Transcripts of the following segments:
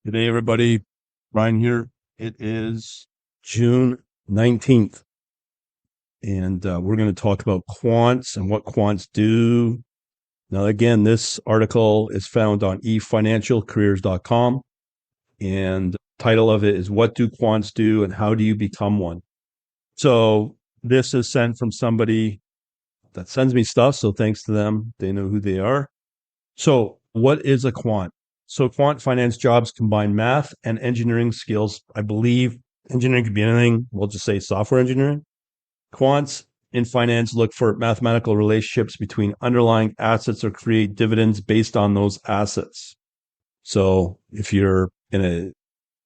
Good day, everybody. Brian here. It is June 19th, and we're going to talk about quants and what quants do. Now, again, this article is found on efinancialcareers.com, and the title of it is What Do Quants Do and How Do You Become One? So this is sent from somebody that sends me stuff, so thanks to them. They know who they are. So what is a quant? So quant finance jobs combine math and engineering skills. I believe engineering could be anything. We'll just say software engineering. Quants in finance look for mathematical relationships between underlying assets or create dividends based on those assets. So if you're in a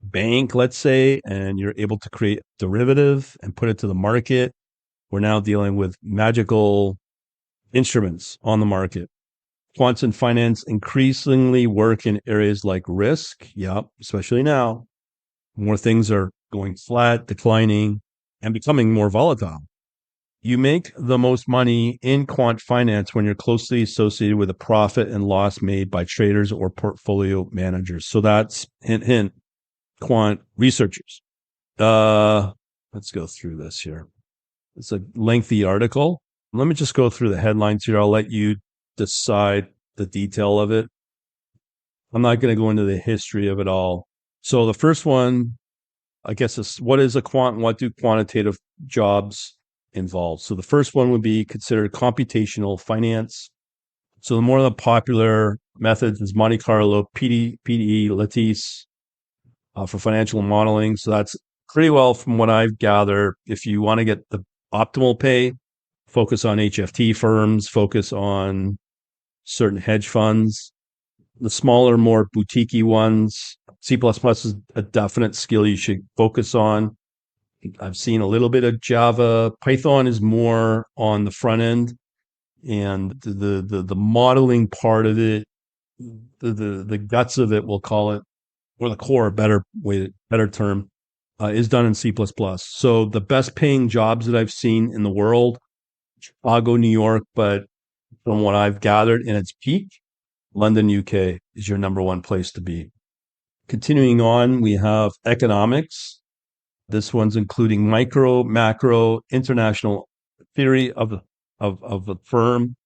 bank, let's say, and you're able to create a derivative and put it to the market, we're now dealing with magical instruments on the market. Quants in finance increasingly work in areas like risk. Yep, especially now. More things are going flat, declining, and becoming more volatile. You make the most money in quant finance when you're closely associated with a profit and loss made by traders or portfolio managers. So that's hint, quant researchers. Let's go through this here. It's a lengthy article. Let me just go through the headlines here. I'll let you decide the detail of it. I'm not going to go into the history of it all. So the first one, I guess, is what is a quant and what do quantitative jobs involve? So the first one would be considered computational finance. So the more the popular methods is Monte Carlo, PDE, Lattice for financial modeling. So that's pretty well from what I've gathered. If you want to get the optimal pay, focus on HFT firms, focus on certain hedge funds. The smaller, more boutique-y ones, C++ is a definite skill you should focus on. I've seen a little bit of Java. Python is more on the front end, and the modeling part of it, the guts of it, we'll call it, or the core, better term, is done in C++. So the best paying jobs that I've seen in the world, Chicago, New York, but from what I've gathered in its peak, London, UK is your number one place to be. Continuing on, we have economics. This one's including micro, macro, international theory of the firm,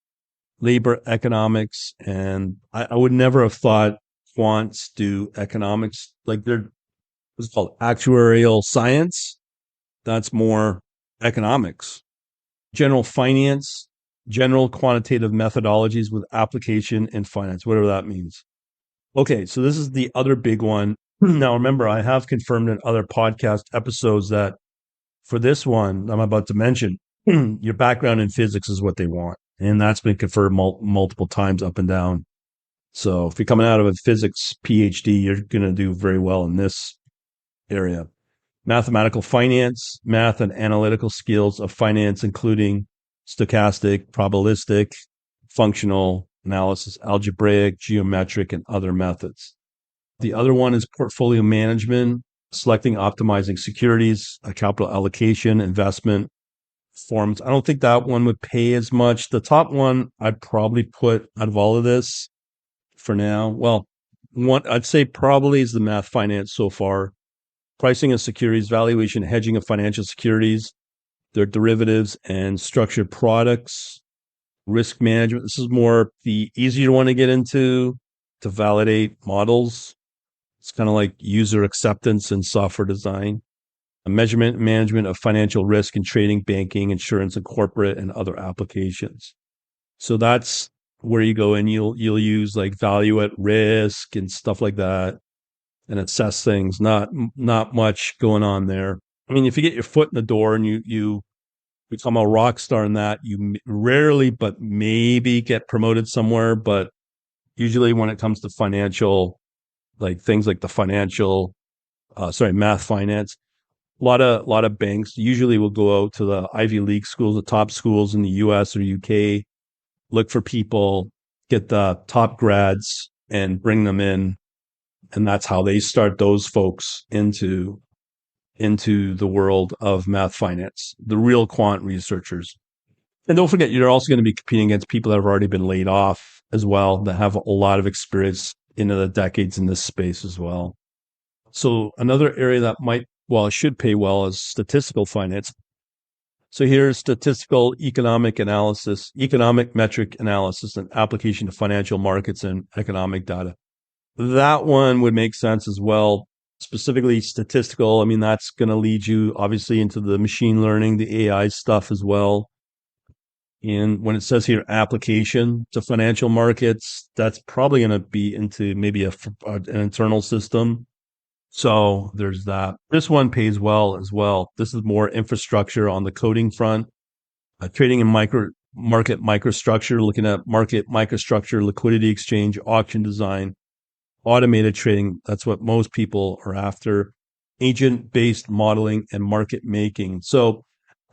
labor economics, and I would never have thought quants do economics. Like they're what's called actuarial science. That's more economics. General finance, general quantitative methodologies with application in finance, whatever that means. Okay, so this is the other big one. Now, remember, I have confirmed in other podcast episodes that for this one I'm about to mention, your background in physics is what they want. And that's been confirmed multiple times up and down. So if you're coming out of a physics PhD, you're going to do very well in this area. Mathematical finance, math and analytical skills of finance, including stochastic, probabilistic, functional analysis, algebraic, geometric, and other methods. The other one is portfolio management, selecting, optimizing securities, capital allocation, investment forms. I don't think that one would pay as much. The top one I'd probably put out of all of this for now. Well, one I'd say probably is the math finance so far. Pricing of securities, valuation, hedging of financial securities, their derivatives and structured products, risk management. This is more the easier one to get into to validate models. It's kind of like user acceptance and software design. A measurement and management of financial risk in trading, banking, insurance, and corporate and other applications. So that's where you go and you'll use like value at risk and stuff like that and assess things. Not much going on there. I mean, if you get your foot in the door and you become a rock star in that, you rarely, but maybe get promoted somewhere. But usually when it comes to financial, like things like the financial, math finance, a lot of banks usually will go out to the Ivy League schools, the top schools in the US or UK, look for people, get the top grads and bring them in. And that's how they start those folks into the world of math finance, the real quant researchers. And don't forget, you're also going to be competing against people that have already been laid off as well, that have a lot of experience into the decades in this space as well. So another area that might, well, it should pay well is statistical finance. So here's statistical economic analysis, economic metric analysis, and application to financial markets and economic data. That one would make sense as well. Specifically statistical. I mean, that's going to lead you obviously into the machine learning, the AI stuff as well. And when it says here application to financial markets, that's probably going to be into maybe an internal system. So there's that. This one pays well as well. This is more infrastructure on the coding front, trading in market microstructure, looking at market microstructure, liquidity exchange, auction design, automated trading. That's what most people are after. Agent based modeling and market making. So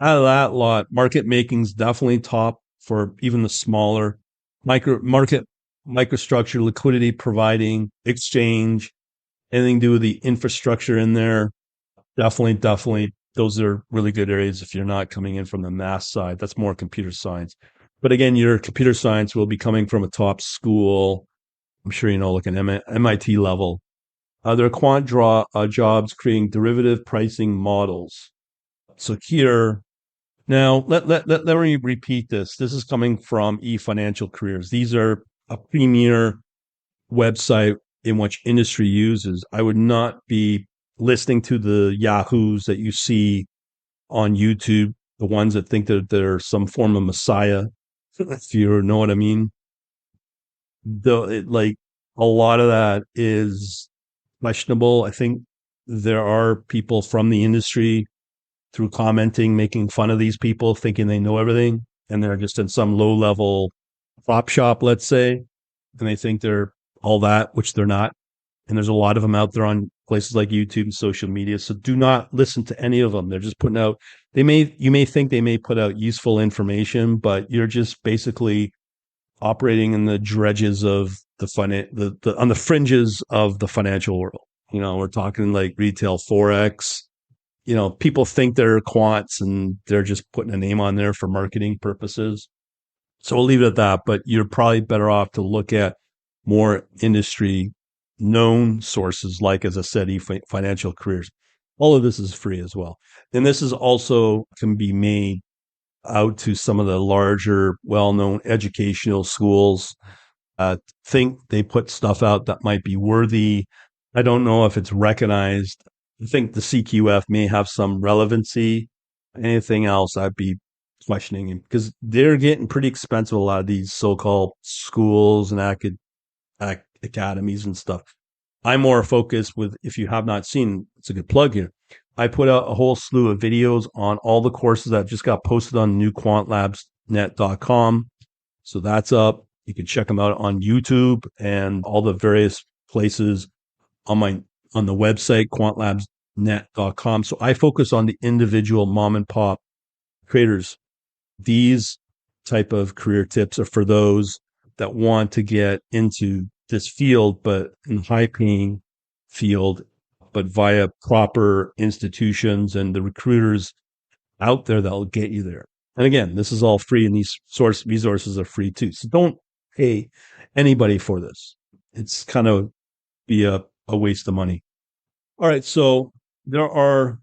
out of that lot, market making is definitely top for even the smaller market microstructure, liquidity providing, exchange, anything to do with the infrastructure in there. Definitely. Those are really good areas if you're not coming in from the math side. That's more computer science. But again, your computer science will be coming from a top school. I'm sure you know, like an MIT level. There are jobs creating derivative pricing models. So here, now let me repeat this. This is coming from eFinancial Careers. These are a premier website in which industry uses. I would not be listening to the Yahoos that you see on YouTube, the ones that think that they're some form of messiah, if you know what I mean. Like a lot of that is questionable. I think there are people from the industry through commenting, making fun of these people, thinking they know everything, and they're just in some low level prop shop, let's say, and they think they're all that, which they're not. And there's a lot of them out there on places like YouTube and social media. So do not listen to any of them. They're just putting out, you may think they may put out useful information, but you're just basically operating in the dredges of on the fringes of the financial world. You know, we're talking like retail Forex. You know, people think they're quants and they're just putting a name on there for marketing purposes. So we'll leave it at that, but you're probably better off to look at more industry known sources, like, as I said, financial careers. All of this is free as well. And this is also can be made out to some of the larger, well-known educational schools. Think they put stuff out that might be worthy. I don't know if it's recognized. I think the CQF may have some relevancy. Anything else, I'd be questioning him because they're getting pretty expensive. A lot of these so-called schools and academies and stuff. I'm more focused with, if you have not seen, it's a good plug here. I put out a whole slew of videos on all the courses that just got posted on newquantlabsnet.com. So that's up. You can check them out on YouTube and all the various places on the website, quantlabsnet.com. So I focus on the individual mom and pop traders. These type of career tips are for those that want to get into this field, but in high paying field, but via proper institutions and the recruiters out there that'll get you there. And again, this is all free, and these resources are free too. So don't pay anybody for this. It's kind of be a waste of money. All right. So there are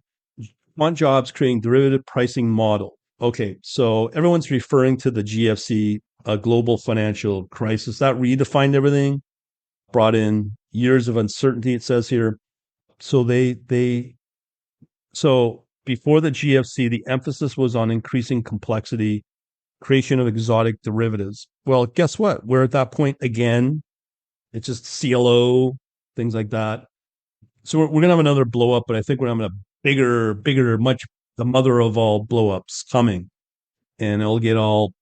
quant jobs creating derivative pricing model. Okay. So everyone's referring to the GFC, global financial crisis. That redefined everything, brought in years of uncertainty, it says here. So so before the GFC, the emphasis was on increasing complexity, creation of exotic derivatives. Well, guess what? We're at that point again. It's just CLO, things like that. So we're going to have another blow up, but I think we're having a bigger, much the mother of all blow ups coming, and it'll get all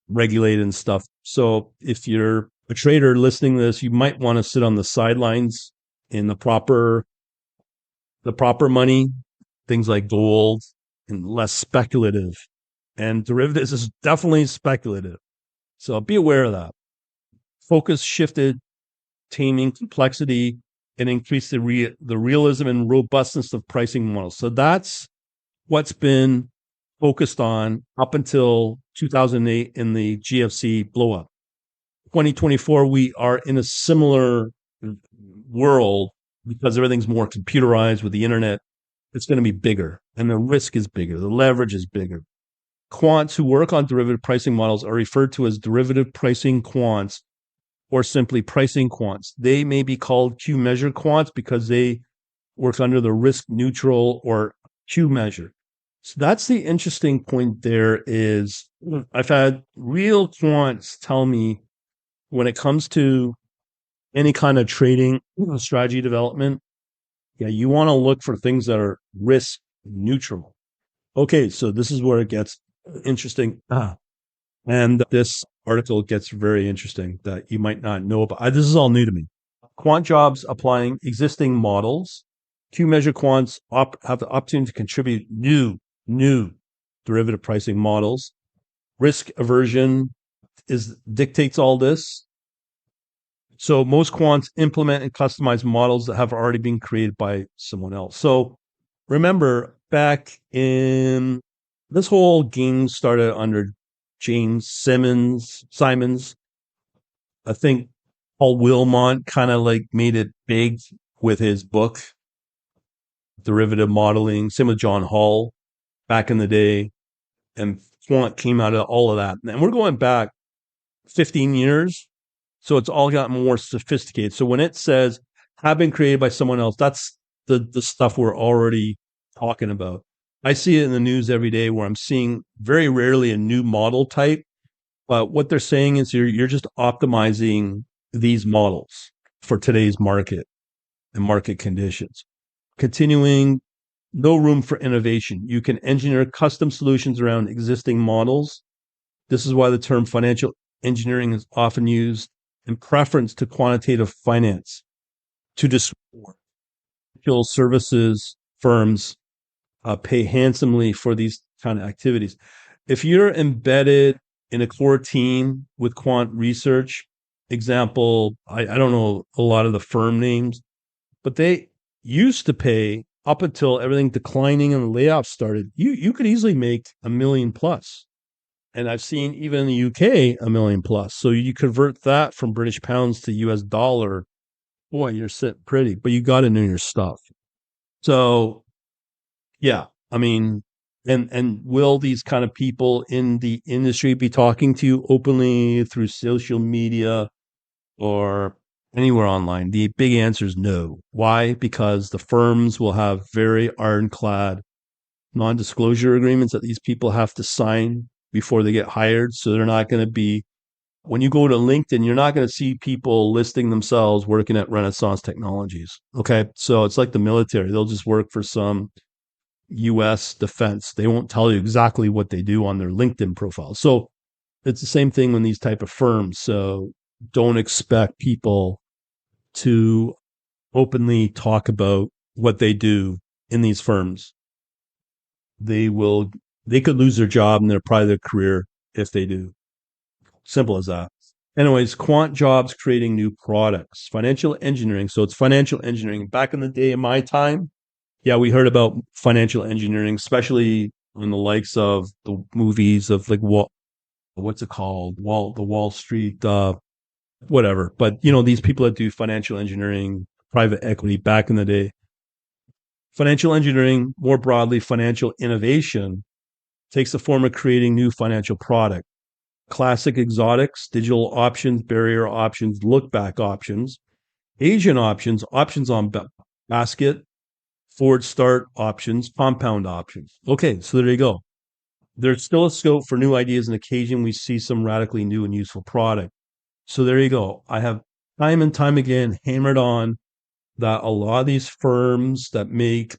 regulated and stuff. So if you're a trader listening to this, you might want to sit on the sidelines in the proper money, things like gold, and less speculative. And derivatives is definitely speculative. So be aware of that. Focus shifted, taming complexity, and increase the realism and robustness of pricing models. So that's what's been focused on up until 2008 in the GFC blow up. 2024, we are in a similar world, because everything's more computerized with the internet, it's going to be bigger and the risk is bigger. The leverage is bigger. Quants who work on derivative pricing models are referred to as derivative pricing quants or simply pricing quants. They may be called Q measure quants because they work under the risk neutral or Q measure. So that's the interesting point there is I've had real quants tell me when it comes to any kind of trading strategy development, yeah, you want to look for things that are risk neutral. Okay, so this is where it gets interesting. And this article gets very interesting that you might not know about. This is all new to me. Quant jobs applying existing models. Q measure quants have the opportunity to contribute new derivative pricing models. Risk aversion dictates all this. So most quants implement and customize models that have already been created by someone else. So remember back in this whole game started under James Simons. I think Paul Wilmot kind of like made it big with his book, Derivative Modeling. Same with John Hall back in the day. And Quant came out of all of that. And we're going back 15 years. So it's all gotten more sophisticated. So when it says have been created by someone else, that's the stuff we're already talking about. I see it in the news every day where I'm seeing very rarely a new model type. But what they're saying is you're just optimizing these models for today's market and market conditions. Continuing, no room for innovation. You can engineer custom solutions around existing models. This is why the term financial engineering is often used in preference to quantitative finance to describe financial services firms pay handsomely for these kind of activities. If you're embedded in a core team with quant research, example, I don't know a lot of the firm names, but they used to pay up until everything declining and the layoffs started. You could easily make $1 million plus. And I've seen even in the UK $1 million plus. So you convert that from British pounds to US dollar. Boy, you're sitting pretty, but you got to know your stuff. So yeah, I mean, and will these kind of people in the industry be talking to you openly through social media or anywhere online? The big answer is no. Why? Because the firms will have very ironclad non-disclosure agreements that these people have to sign before they get hired. So they're not going to be, when you go to LinkedIn, you're not going to see people listing themselves working at Renaissance Technologies. Okay. So it's like the military. They'll just work for some US defense. They won't tell you exactly what they do on their LinkedIn profile. So it's the same thing with these type of firms. So don't expect people to openly talk about what they do in these firms. They could lose their job and probably their career if they do. Simple as that. Anyways, quant jobs creating new products, financial engineering. So it's financial engineering. Back in the day, in my time, yeah, we heard about financial engineering, especially in the likes of the movies of like what's it called? The Wall Street, whatever. But these people that do financial engineering, private equity back in the day. Financial engineering, more broadly, financial innovation takes the form of creating new financial product. Classic exotics, digital options, barrier options, look back options, Asian options, options on basket, forward start options, compound options. Okay, so there you go. There's still a scope for new ideas, and occasion we see some radically new and useful product. So there you go. I have time and time again hammered on that a lot of these firms that make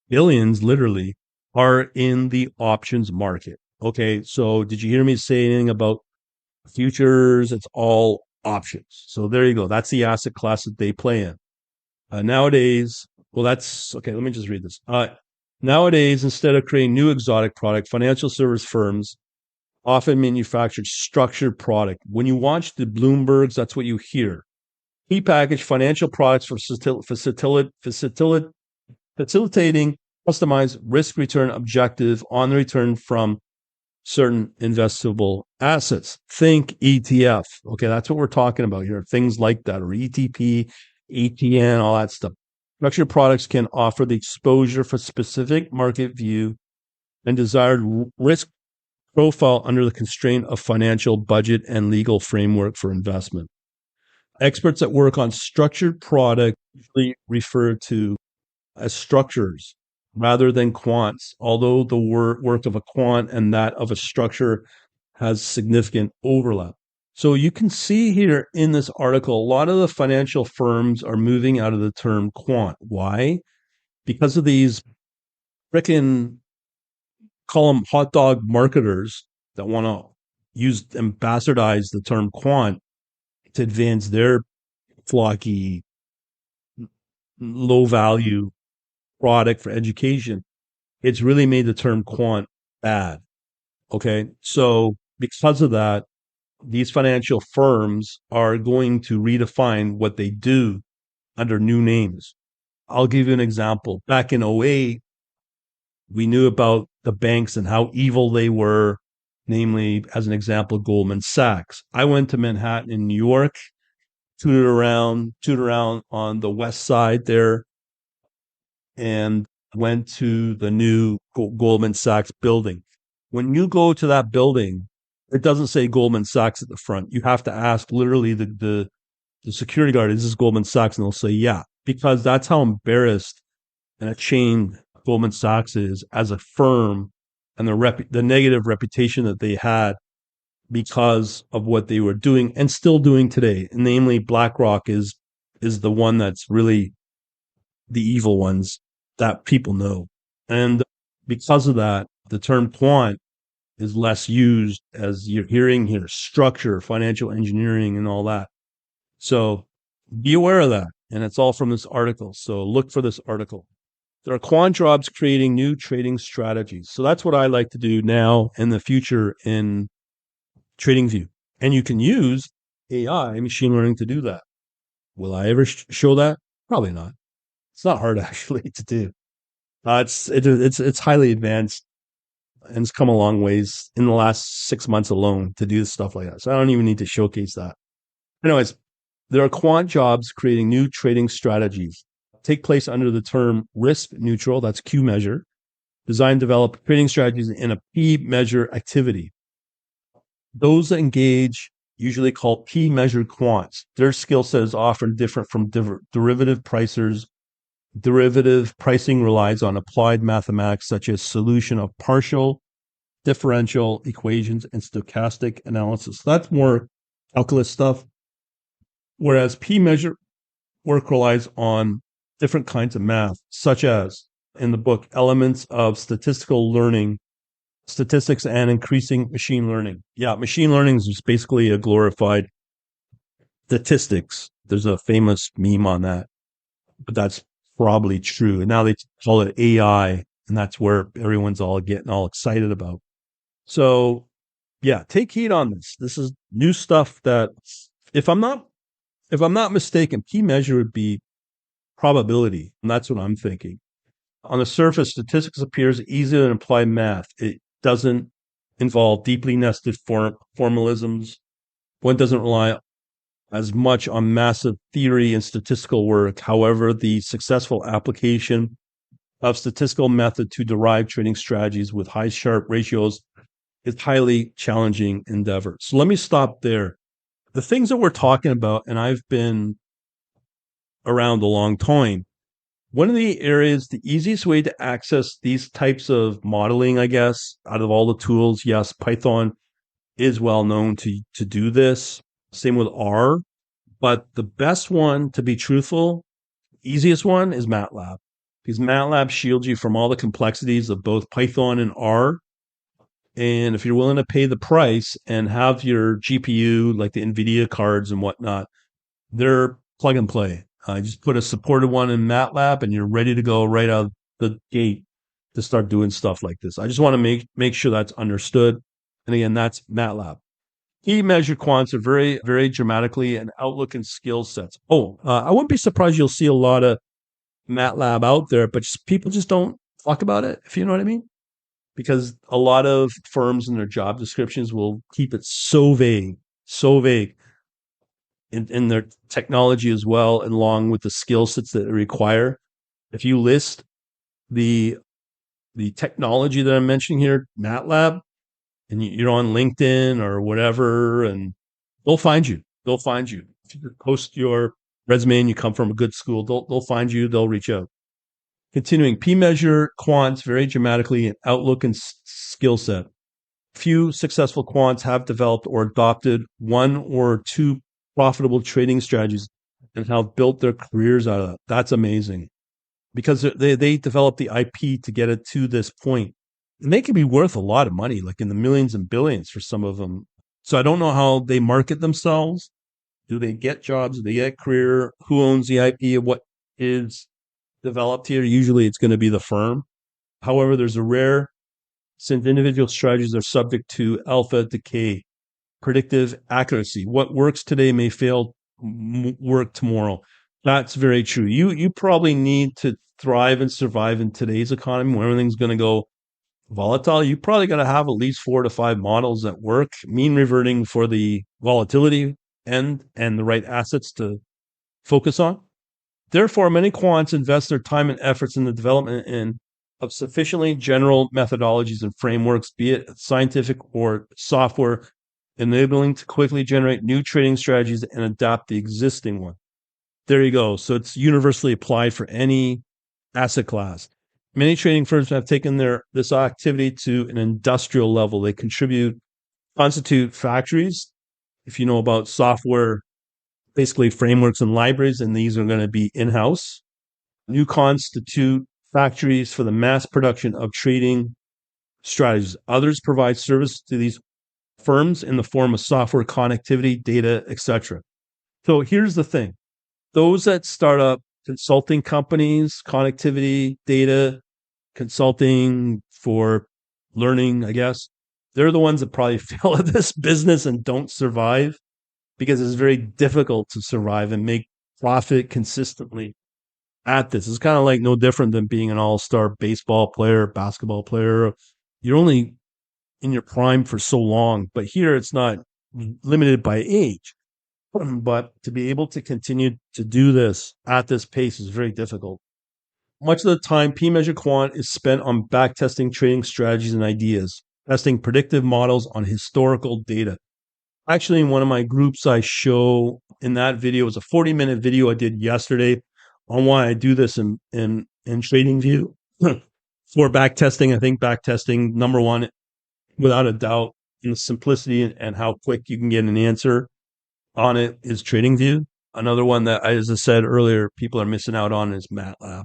billions literally are in the options market. Okay, so did you hear me say anything about futures? It's all options. So there you go. That's the asset class that they play in. Nowadays, well, that's okay. Let me just read this. Nowadays, instead of creating new exotic product, financial service firms often manufacture structured product. When you watch the Bloombergs, that's what you hear. Prepackaged financial products for facilitating customized risk return objective on the return from certain investable assets. Think ETF. Okay, that's what we're talking about here. Things like that, or ETP, ETN, all that stuff. Structured products can offer the exposure for specific market view and desired risk profile under the constraint of financial budget and legal framework for investment. Experts that work on structured product usually refer to as structures rather than quants, although the work of a quant and that of a structure has significant overlap. So you can see here in this article, a lot of the financial firms are moving out of the term quant. Why? Because of these frickin' call them hot dog marketers that want to use and bastardize the term quant to advance their flocky, low value product for education. It's really made the term quant bad. Okay. So because of that, these financial firms are going to redefine what they do under new names. I'll give you an example. Back in '08, we knew about the banks and how evil they were, namely, as an example, Goldman Sachs. I went to Manhattan in New York, tooted around on the west side there, and went to the new Goldman Sachs building. When you go to that building, it doesn't say Goldman Sachs at the front. You have to ask literally the security guard, is this Goldman Sachs? And they'll say, yeah, because that's how embarrassed and a chain Goldman Sachs is as a firm and the negative reputation that they had because of what they were doing and still doing today. And namely, BlackRock is the one that's really the evil ones that people know. And because of that, the term quant is less used, as you're hearing here, structure, financial engineering, and all that. So be aware of that. And it's all from this article. So look for this article. There are quant jobs creating new trading strategies. So that's what I like to do now in the future in TradingView. And you can use AI, machine learning, to do that. Will I ever show that? Probably not. It's not hard actually to do. It's highly advanced and it's come a long ways in the last 6 months alone to do stuff like that. So I don't even need to showcase that. Anyways, there are quant jobs creating new trading strategies. Take place under the term risk neutral, that's Q measure, design, develop trading strategies in a P measure activity. Those that engage, usually called P measure quants, their skill set is often different from derivative pricers. Derivative pricing relies on applied mathematics such as solution of partial differential equations and stochastic analysis. That's more calculus stuff. Whereas P measure work relies on different kinds of math, such as in the book, Elements of Statistical Learning, Statistics and Increasing Machine Learning. Yeah, machine learning is just basically a glorified statistics. There's a famous meme on that, but that's probably true. And now they call it AI, and that's where everyone's all getting all excited about. So, yeah, take heed on this. This is new stuff that, if I'm not mistaken, P measure would be probability. And that's what I'm thinking. On the surface, statistics appears easier than applied math. It doesn't involve deeply nested formalisms. One doesn't rely as much on massive theory and statistical work. However, the successful application of statistical method to derive trading strategies with high Sharpe ratios is highly challenging endeavor. So let me stop there. The things that we're talking about, and I've been around a long time, one of the areas, the easiest way to access these types of modeling, I guess, out of all the tools, yes, Python is well known to do this. Same with R. But the best one, to be truthful, easiest one is MATLAB. Because MATLAB shields you from all the complexities of both Python and R. And if you're willing to pay the price and have your GPU, like the NVIDIA cards and whatnot, they're plug and play. Just put a supported one in MATLAB and you're ready to go right out of the gate to start doing stuff like this. I just want to make sure that's understood. And again, that's MATLAB. Key measure quants are very, very dramatically an outlook and skill sets. I wouldn't be surprised you'll see a lot of MATLAB out there, but people just don't talk about it, if you know what I mean. Because a lot of firms in their job descriptions will keep it so vague in their technology as well, and along with the skill sets that they require. If you list the technology that I'm mentioning here, MATLAB, and you're on LinkedIn or whatever, and they'll find you. They'll find you. If you post your resume and you come from a good school, they'll find you. They'll reach out. Continuing, P measure quants vary dramatically in outlook and skill set. Few successful quants have developed or adopted one or two profitable trading strategies and have built their careers out of that. That's amazing because they developed the IP to get it to this point. And they can be worth a lot of money, like in the millions and billions for some of them. So I don't know how they market themselves. Do they get jobs? Do they get career? Who owns the IP of what is developed here? Usually it's going to be the firm. However, there's a rare, since individual strategies are subject to alpha decay, predictive accuracy. What works today may fail work tomorrow. That's very true. You probably need to thrive and survive in today's economy where everything's going to go volatile. You probably got to have at least 4 to 5 models that work, mean reverting for the volatility and the right assets to focus on. Therefore, many quants invest their time and efforts in the development of sufficiently general methodologies and frameworks, be it scientific or software, enabling to quickly generate new trading strategies and adapt the existing one. There you go. So it's universally applied for any asset class. Many trading firms have taken this activity to an industrial level. They constitute factories. If you know about software, basically frameworks and libraries, and these are going to be in-house. New constitute factories for the mass production of trading strategies. Others provide service to these firms in the form of software, connectivity, data, etc. So here's the thing. Those that start up consulting companies, connectivity, data, consulting for learning, I guess, they're the ones that probably fail at this business and don't survive because it's very difficult to survive and make profit consistently at this. It's kind of like no different than being an all-star baseball player, basketball player. You're only in your prime for so long, but here it's not limited by age. But to be able to continue to do this at this pace is very difficult. Much of the time, P-Measure Quant is spent on backtesting trading strategies and ideas, testing predictive models on historical data. Actually, in one of my groups, I show in that video, it was a 40-minute video I did yesterday on why I do this in TradingView for backtesting. I think backtesting, number one, without a doubt, in the simplicity and how quick you can get an answer on it is TradingView. Another one that, as I said earlier, people are missing out on is MATLAB.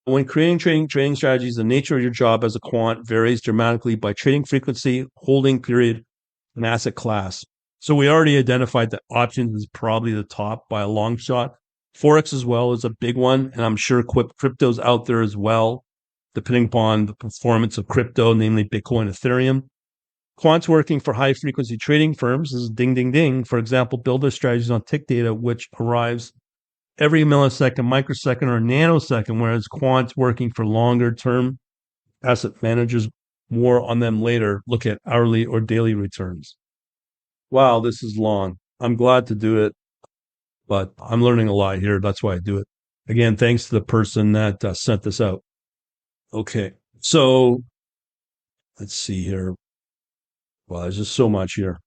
When creating trading strategies, the nature of your job as a quant varies dramatically by trading frequency, holding period, and asset class. So we already identified that options is probably the top by a long shot. Forex as well is a big one, and I'm sure crypto's out there as well, depending upon the performance of crypto, namely Bitcoin, Ethereum. Quants working for high-frequency trading firms is ding, ding, ding. For example, build their strategies on tick data, which arrives every millisecond, microsecond, or nanosecond, whereas quants working for longer-term asset managers, more on them later, look at hourly or daily returns. Wow, this is long. I'm glad to do it, but I'm learning a lot here. That's why I do it. Again, thanks to the person that sent this out. Okay, so let's see here. Well, there's just so much here.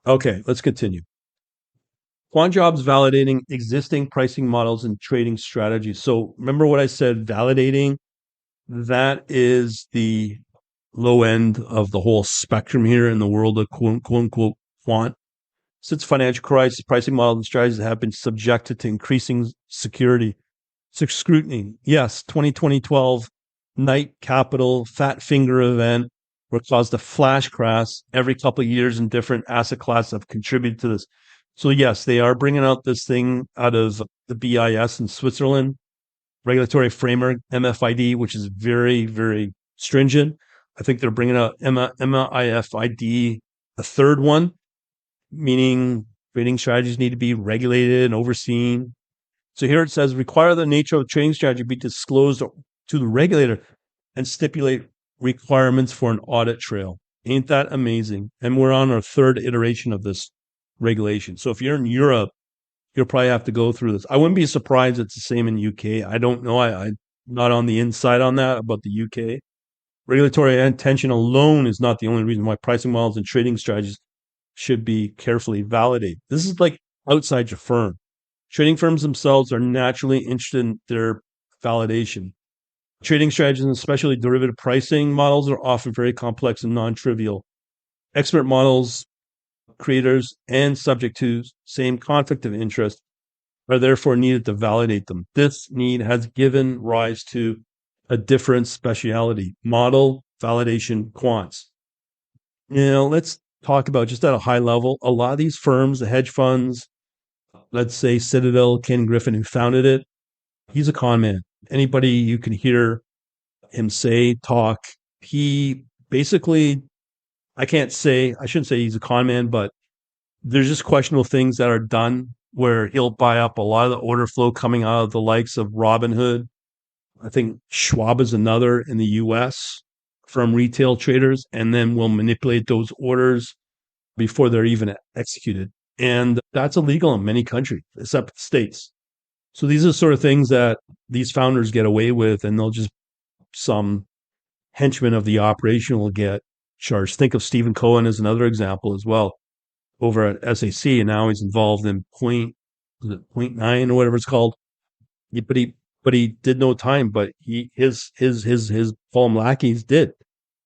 Okay, let's continue. Quant jobs validating existing pricing models and trading strategies. So remember what I said, validating, that is the low end of the whole spectrum here in the world of quote unquote quant. Since financial crisis, pricing models and strategies have been subjected to increasing scrutiny. Yes, 2012 Knight Capital Fat Finger event where it caused a flash crash every couple of years in different asset classes have contributed to this. So yes, they are bringing out this thing out of the BIS in Switzerland, regulatory framework, MFID, which is very, very stringent. I think they're bringing out MIFID, a third one, meaning trading strategies need to be regulated and overseen. So here it says, require the nature of trading strategy be disclosed to the regulator and stipulate requirements for an audit trail. Ain't that amazing? And we're on our third iteration of this regulation. So if you're in Europe, you'll probably have to go through this. I wouldn't be surprised it's the same in UK. I don't know. not on the inside on that about the UK. Regulatory attention alone is not the only reason why pricing models and trading strategies should be carefully validated. This is like outside your firm. Trading firms themselves are naturally interested in their validation. Trading strategies, and especially derivative pricing models, are often very complex and non-trivial. Expert models, creators, and subject to same conflict of interest are therefore needed to validate them. This need has given rise to a different speciality, model validation quants. Let's talk about just at a high level. A lot of these firms, the hedge funds, let's say Citadel, Ken Griffin, who founded it, he's a con man. Anybody you can hear him say, talk, he basically, I shouldn't say he's a con man, but there's just questionable things that are done where he'll buy up a lot of the order flow coming out of the likes of Robinhood. I think Schwab is another in the US from retail traders, and then will manipulate those orders before they're even executed. And that's illegal in many countries, except the States. So these are the sort of things that these founders get away with, and they'll just, some henchman of the operation will get charged. Think of Stephen Cohen as another example as well over at SAC, and now he's involved in point nine or whatever it's called. But he did no time, but his fallen lackeys did.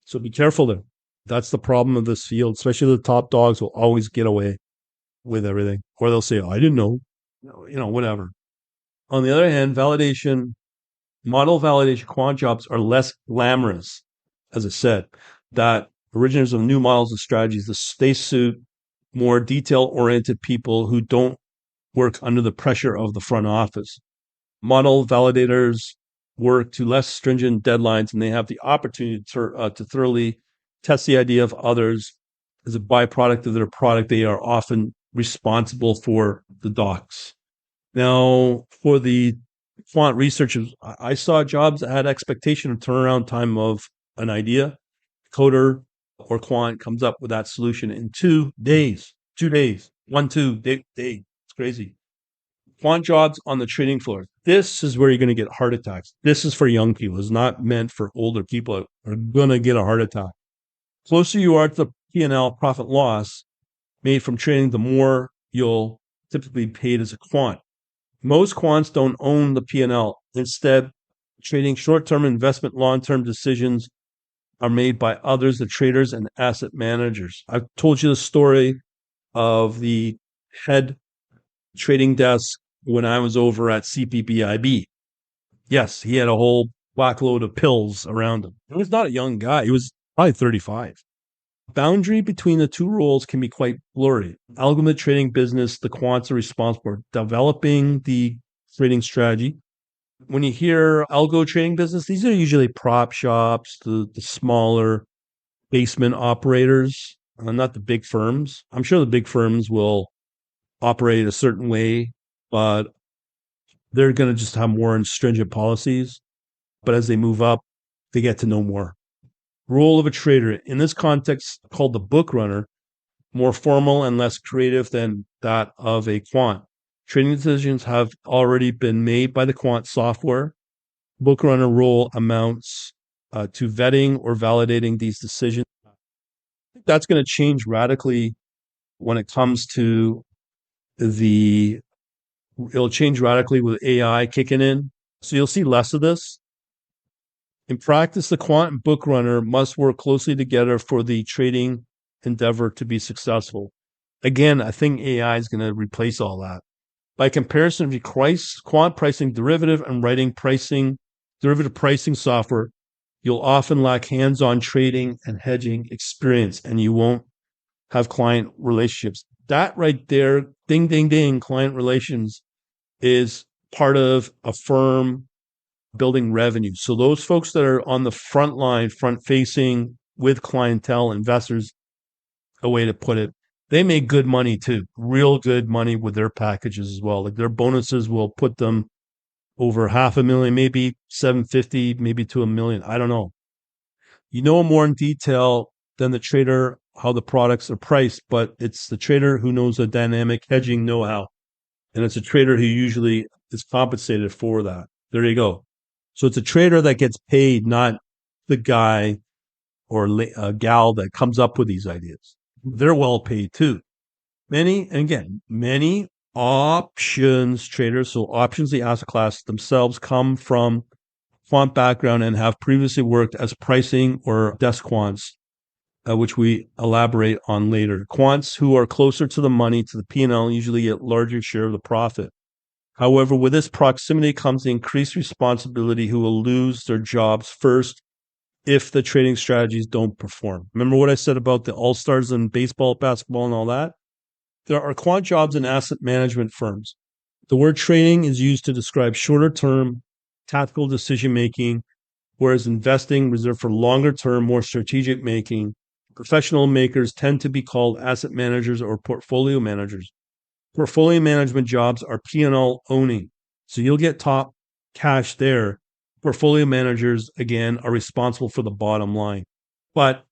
So be careful there. That's the problem of this field, especially the top dogs will always get away with everything, or they'll say, oh, I didn't know, whatever. On the other hand, model validation quant jobs are less glamorous, as I said, that originators of new models and strategies, they suit more detail-oriented people who don't work under the pressure of the front office. Model validators work to less stringent deadlines, and they have the opportunity to thoroughly test the idea of others. As a byproduct of their product, they are often responsible for the docs. Now, for the quant researchers, I saw jobs that had expectation of turnaround time of an idea. Coder or quant comes up with that solution in 2 days. 2 days. 2 day. It's crazy. Quant jobs on the trading floor. This is where you're going to get heart attacks. This is for young people. It's not meant for older people who are going to get a heart attack. Closer you are to the P&L, profit loss, made from trading, the more you'll typically be paid as a quant. Most quants don't own the P&L. Instead, trading short-term investment, long-term decisions are made by others, the traders and asset managers. I've told you the story of the head trading desk when I was over at CPBIB. Yes, he had a whole whackload of pills around him. He was not a young guy. He was probably 35. Boundary between the two roles can be quite blurry. Algorithmic trading business, the quants are responsible for developing the trading strategy. When you hear algo trading business, these are usually prop shops, the smaller basement operators, not the big firms. I'm sure the big firms will operate a certain way, but they're going to just have more stringent policies. But as they move up, they get to know more. Role of a trader in this context, called the book runner, more formal and less creative than that of a quant. Trading decisions have already been made by the quant software. Book runner role amounts to vetting or validating these decisions. That's going to change radically when it comes to it'll change radically with AI kicking in. So you'll see less of this. In practice, the quant and book runner must work closely together for the trading endeavor to be successful. Again, I think AI is going to replace all that. By comparison, if you quant pricing derivative and writing derivative pricing software, you'll often lack hands-on trading and hedging experience, and you won't have client relationships. That right there, ding, ding, ding, client relations is part of a firm building revenue. So those folks that are on the front line, front facing with clientele, investors, a way to put it, they make good money too, real good money with their packages as well. Like their bonuses will put them over $500,000, maybe 750, maybe to $1 million. I don't know. You know more in detail than the trader how the products are priced, but it's the trader who knows the dynamic hedging know-how. And it's a trader who usually is compensated for that. There you go. So it's a trader that gets paid, not the guy or a gal that comes up with these ideas. They're well paid too. Many options traders, so options, the asset class themselves, come from quant background and have previously worked as pricing or desk quants, which we elaborate on later. Quants who are closer to the money, to the P&L, usually get larger share of the profit. However, with this proximity comes the increased responsibility who will lose their jobs first if the trading strategies don't perform. Remember what I said about the all-stars in baseball, basketball, and all that? There are quant jobs in asset management firms. The word trading is used to describe shorter-term tactical decision-making, whereas investing reserved for longer-term, more strategic making. Professional makers tend to be called asset managers or portfolio managers. Portfolio management jobs are P&L owning, so you'll get top cash there. Portfolio managers, again, are responsible for the bottom line. But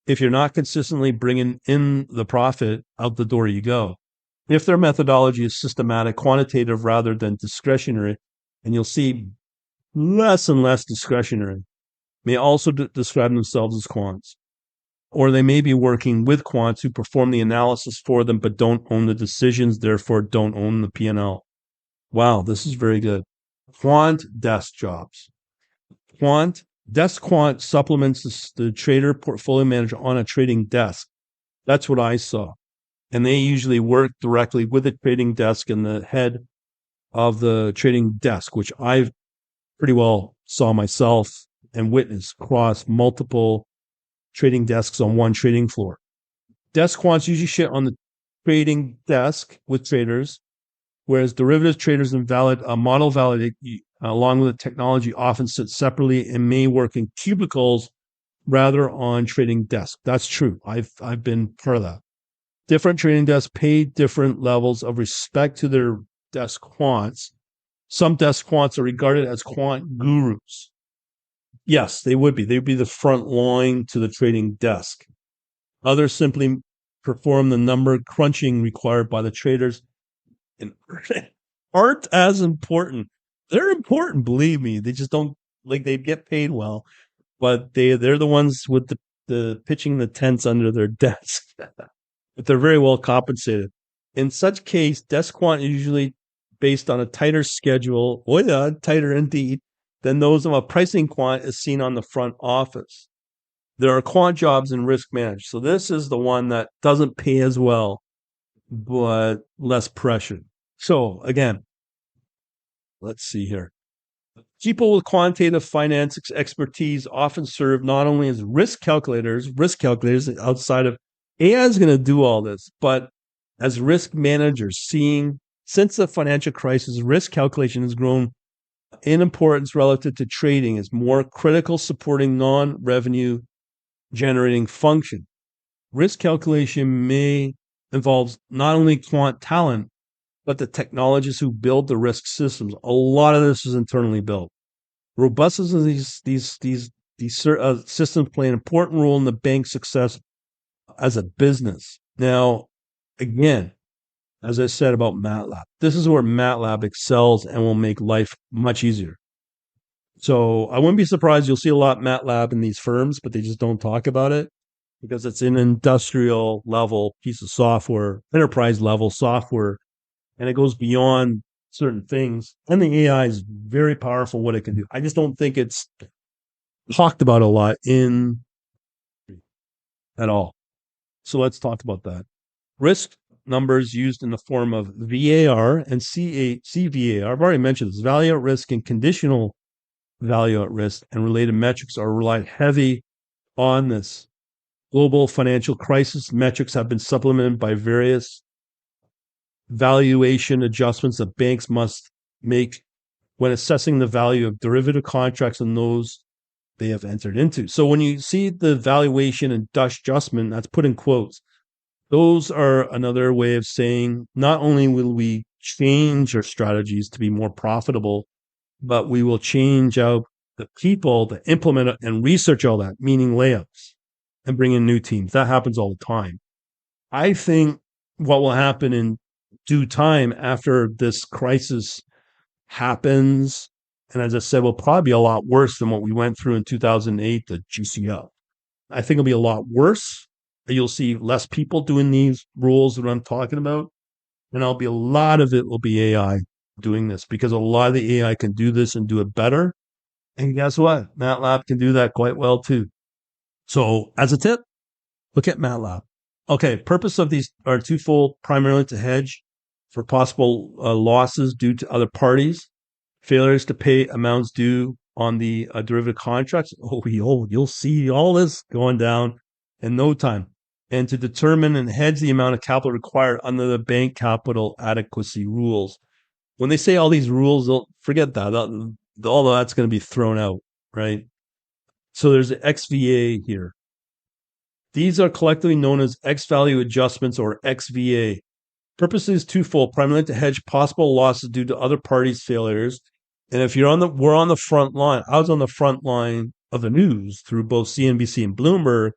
if you're not consistently bringing in the profit, out the door you go. If their methodology is systematic, quantitative rather than discretionary, and you'll see less and less discretionary, may also describe themselves as quants. Or they may be working with quants who perform the analysis for them but don't own the decisions, therefore don't own the P&L. Wow, this is very good. Quant desk jobs. Desk quant supplements the trader portfolio manager on a trading desk. That's what I saw. And they usually work directly with the trading desk and the head of the trading desk, which I pretty well saw myself and witnessed across multiple trading desks on one trading floor. Desk quants usually sit on the trading desk with traders, whereas derivative traders and model validate along with the technology often sit separately and may work in cubicles rather on trading desk. That's true. I've been part of that. Different trading desks pay different levels of respect to their desk quants. Some desk quants are regarded as quant gurus. Yes, they would be. They'd be the front line to the trading desk. Others simply perform the number crunching required by the traders and aren't as important. They're important, believe me. They just don't they get paid well, but they're the ones with the pitching the tents under their desk. But they're very well compensated. In such case, desk quant is usually based on a tighter schedule, or tighter indeed, than those of a pricing quant as seen on the front office. There are quant jobs in risk management. So this is the one that doesn't pay as well, but less pressure. So again, let's see here. People with quantitative finance expertise often serve not only as risk calculators outside of AI is going to do all this, but as risk managers, since the financial crisis, risk calculation has grown in importance relative to trading as more critical supporting non-revenue generating function. Risk calculation may involve not only quant talent, but the technologists who build the risk systems. A lot of this is internally built. Robustness of these systems play an important role in the bank's success as a business. Now, again, as I said about MATLAB, this is where MATLAB excels and will make life much easier. So I wouldn't be surprised you'll see a lot of MATLAB in these firms, but they just don't talk about it because it's an industrial level piece of software, enterprise level software, and it goes beyond certain things. And the AI is very powerful what it can do. I just don't think it's talked about a lot at all. So let's talk about that. Risk numbers used in the form of VAR and CVAR. I've already mentioned this. Value at risk and conditional value at risk and related metrics are relied heavy on this. Global financial crisis metrics have been supplemented by various valuation adjustments that banks must make when assessing the value of derivative contracts and those they have entered into. So when you see the valuation and adjustment, that's put in quotes. Those are another way of saying not only will we change our strategies to be more profitable, but we will change out the people that implement it and research all that, meaning layoffs, and bring in new teams. That happens all the time. I think what will happen in due time after this crisis happens And as I said, will probably be a lot worse than what we went through in 2008, the GCO. I think it'll be a lot worse. You'll see less people doing these rules that I'm talking about. And a lot of it will be AI doing this because a lot of the AI can do this and do it better. And guess what? MATLAB can do that quite well too. So as a tip, look at MATLAB. Okay, purpose of these are twofold, primarily to hedge for possible losses due to other parties, failures to pay amounts due on the derivative contracts. You'll see all this going down in no time. And to determine and hedge the amount of capital required under the bank capital adequacy rules. When they say all these rules, they'll forget that. All of that's going to be thrown out, right? So there's the XVA here. These are collectively known as X value adjustments or XVA. Purpose is twofold, primarily to hedge possible losses due to other parties' failures. And if we're on the front line, I was on the front line of the news through both CNBC and Bloomberg,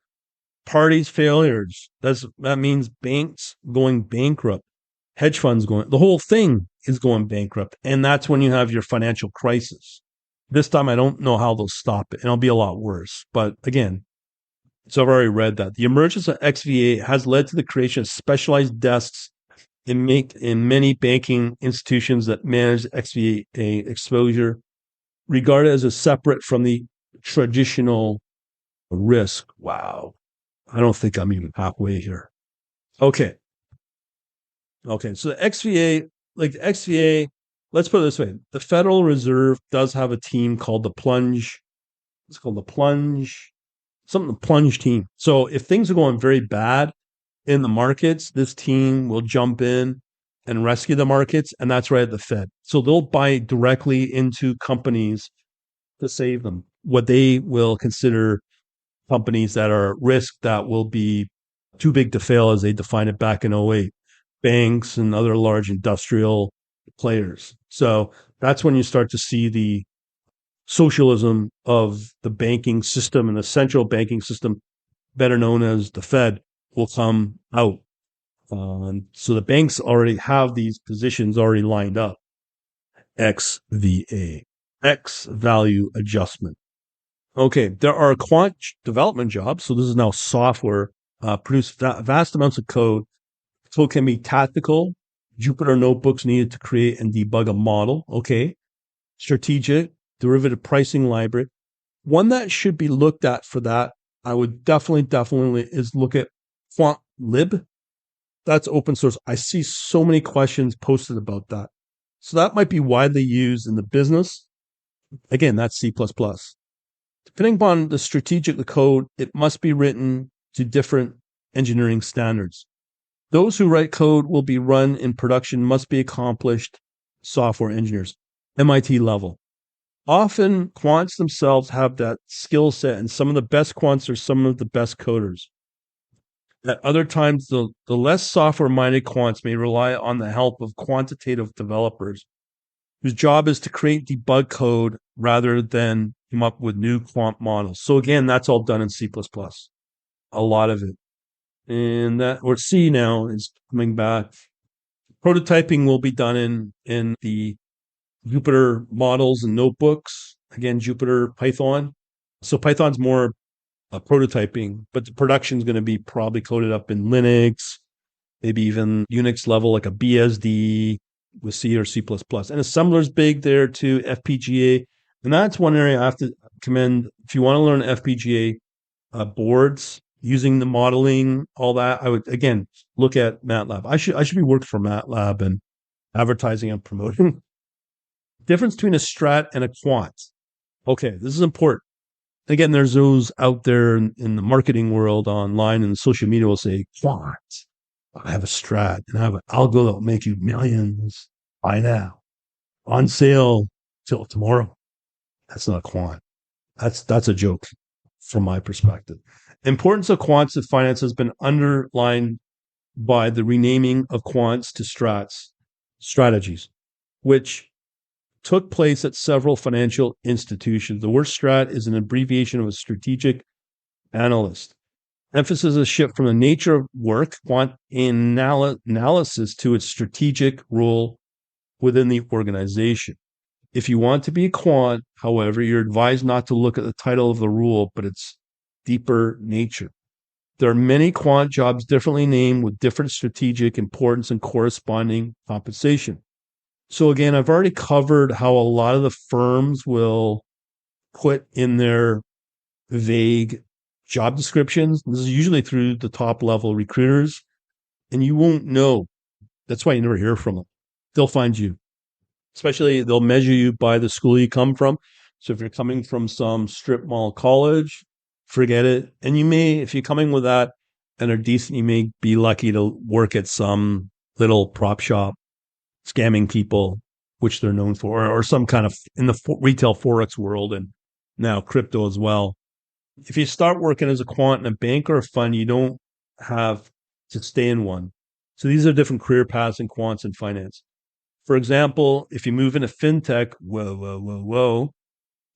parties' failures. That means banks going bankrupt, hedge funds the whole thing is going bankrupt. And that's when you have your financial crisis. This time, I don't know how they'll stop it, and it'll be a lot worse. But again, so I've already read that. The emergence of XVA has led to the creation of specialized desks in many banking institutions that manage XVA exposure, regarded as a separate from the traditional risk. Wow. I don't think I'm even halfway here. Okay. So the XVA, let's put it this way. The Federal Reserve does have a team called the plunge. It's called the plunge team. So if things are going very bad in the markets, this team will jump in and rescue the markets, and that's right at the Fed. So they'll buy directly into companies to save them. What they will consider companies that are at risk that will be too big to fail, as they defined it back in '08, banks and other large industrial players. So that's when you start to see the socialism of the banking system, and the central banking system, better known as the Fed, will come out. So the banks already have these positions already lined up. XVA, X value adjustment. Okay, there are quant development jobs. So this is now software, produce vast amounts of code. Code can be tactical. Jupyter notebooks needed to create and debug a model. Okay. Strategic, derivative pricing library. One that should be looked at for that, I would definitely is look at QuantLib. That's open source. I see so many questions posted about that. So that might be widely used in the business. Again, that's C++. Depending upon the strategic code, it must be written to different engineering standards. Those who write code will be run in production must be accomplished software engineers, MIT level. Often, quants themselves have that skill set, and some of the best quants are some of the best coders. At other times, the less software-minded quants may rely on the help of quantitative developers, whose job is to create debug code rather than come up with new quant models. So again, that's all done in C++, a lot of it. And that, or C now, is coming back. Prototyping will be done in the Jupyter models and notebooks. Again, Jupyter, Python. So Python's more prototyping, but the production is going to be probably coded up in Linux, maybe even Unix level, like a BSD with C or C++. And assembler's big there too, FPGA. And that's one area I have to commend. If you want to learn FPGA boards, using the modeling, all that, I would, again, look at MATLAB. I should be working for MATLAB and advertising and promoting. Difference between a strat and a quant. Okay, this is important. Again, there's those out there in the marketing world, online and social media, will say, quant, I have a strat and I have an algo that will make you millions by now, on sale till tomorrow. That's not a quant. That's a joke from my perspective. Importance of quants in finance has been underlined by the renaming of quants to strategies, which took place at several financial institutions. The word strat is an abbreviation of a strategic analyst. Emphasis is a shift from the nature of work, quant analysis, to its strategic role within the organization. If you want to be a quant, however, you're advised not to look at the title of the rule, but its deeper nature. There are many quant jobs differently named with different strategic importance and corresponding compensation. So again, I've already covered how a lot of the firms will put in their vague job descriptions. This is usually through the top level recruiters, and you won't know. That's why you never hear from them. They'll find you, especially they'll measure you by the school you come from. So if you're coming from some strip mall college, forget it. And you may, if you're coming with that and are decent, you may be lucky to work at some little prop shop scamming people, which they're known for, or some kind of in the retail Forex world and now crypto as well. If you start working as a quant in a bank or a fund, you don't have to stay in one. So these are different career paths in quants and finance. For example, if you move into fintech, whoa,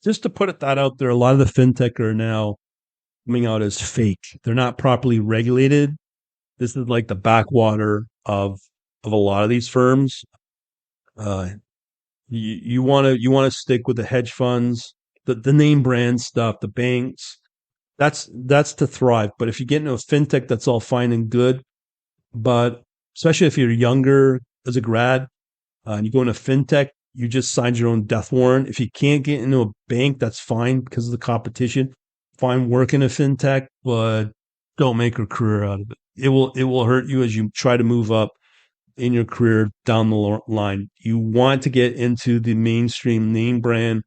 just to put it that out there, a lot of the fintech are now coming out as fake. They're not properly regulated. This is like the backwater of a lot of these firms. Uh, you want to stick with the hedge funds, the name brand stuff, the banks. That's to thrive. But if you get into a fintech, that's all fine and good. But especially if you're younger as a grad and you go into fintech, you just signed your own death warrant. If you can't get into a bank, that's fine because of the competition. Fine work in a fintech, but don't make a career out of it. It will hurt you as you try to move up in your career down the line. You want to get into the mainstream name brand